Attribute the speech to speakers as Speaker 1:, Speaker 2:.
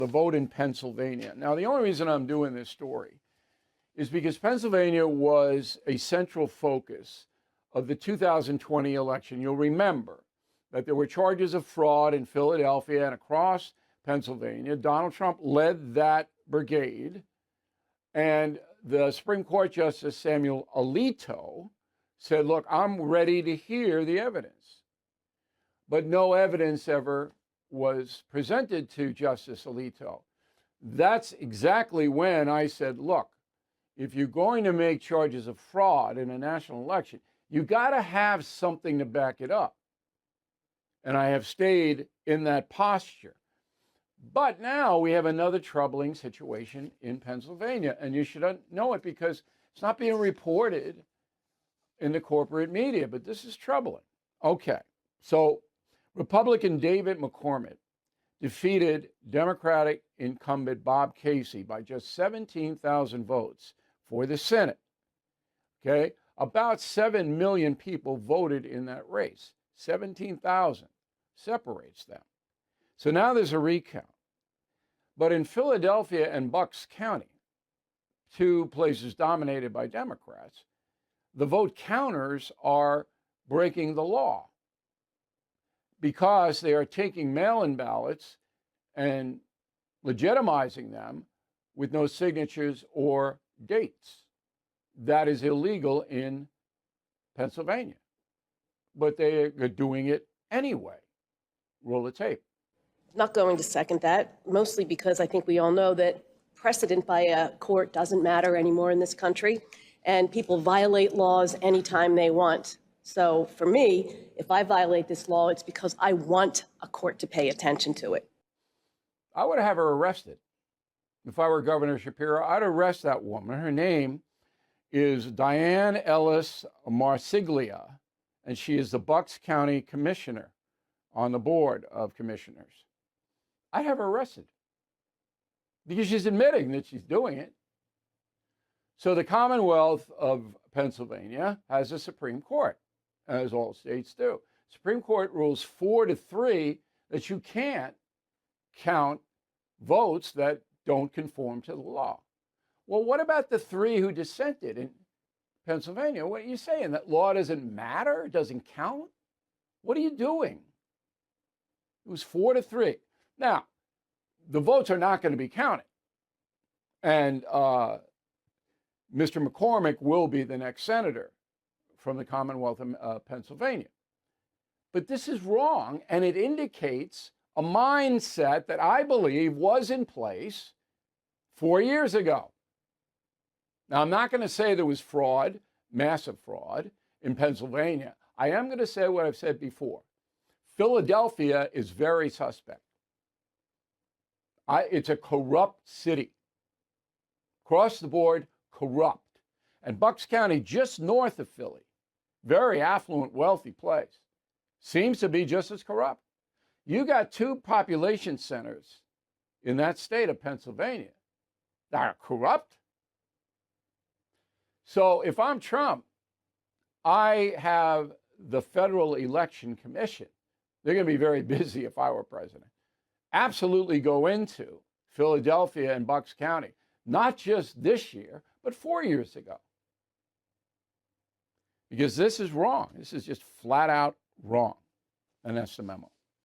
Speaker 1: the vote in Pennsylvania. Now, the only reason I'm doing this story is because Pennsylvania was a central focus of the 2020 election. You'll remember that there were charges of fraud in Philadelphia and across Pennsylvania. Donald Trump led that brigade, and the Supreme Court Justice Samuel Alito said, look, I'm ready to hear the evidence. But no evidence ever was presented to Justice Alito. That's exactly when I said, look, if you're going to make charges of fraud in a national election, you got to have something to back it up. And I have stayed in that posture. But now we have another troubling situation in Pennsylvania, and you should know it because it's not being reported in the corporate media, but this is troubling. Okay, so Republican David McCormick defeated Democratic incumbent Bob Casey by just 17,000 votes for the Senate. Okay, about 7 million people voted in that race. 17,000 separates them. So now there's a recount. But in Philadelphia and Bucks County, two places dominated by Democrats, the vote counters are breaking the law because they are taking mail-in ballots and legitimizing them with no signatures or dates. That is illegal in Pennsylvania. But they are doing it anyway. Roll the tape.
Speaker 2: Not going to second that, mostly because I think we all know that precedent by a court doesn't matter anymore in this country, and people violate laws anytime they want. So for me, if I violate this law, it's because I want a court to pay attention to it.
Speaker 1: I would have her arrested. If I were Governor Shapiro, I'd arrest that woman. Her name is Diane Ellis Marsiglia, and she is the Bucks County Commissioner on the Board of Commissioners. I'd have her arrested because she's admitting that she's doing it. So the Commonwealth of Pennsylvania has a Supreme Court, as all states do. Supreme Court rules 4-3 that you can't count votes that don't conform to the law. Well, what about the 3 who dissented in Pennsylvania? What are you saying? That law doesn't matter? It doesn't count? What are you doing? It was 4-3. Now, the votes are not going to be counted. And Mr. McCormick will be the next senator from the Commonwealth of Pennsylvania. But this is wrong, and it indicates a mindset that I believe was in place 4 years ago. Now, I'm not going to say there was fraud, massive fraud, in Pennsylvania. I am going to say what I've said before. Philadelphia is very suspect. It's a corrupt city. Across the board, corrupt. And Bucks County, just north of Philly, very affluent, wealthy place, seems to be just as corrupt. You got 2 population centers in that state of Pennsylvania that are corrupt. So if I'm Trump, I have the Federal Election Commission. They're going to be very busy if I were president. Absolutely go into Philadelphia and Bucks County, not just this year, but 4 years ago. Because this is wrong. This is just flat out wrong. And that's the memo.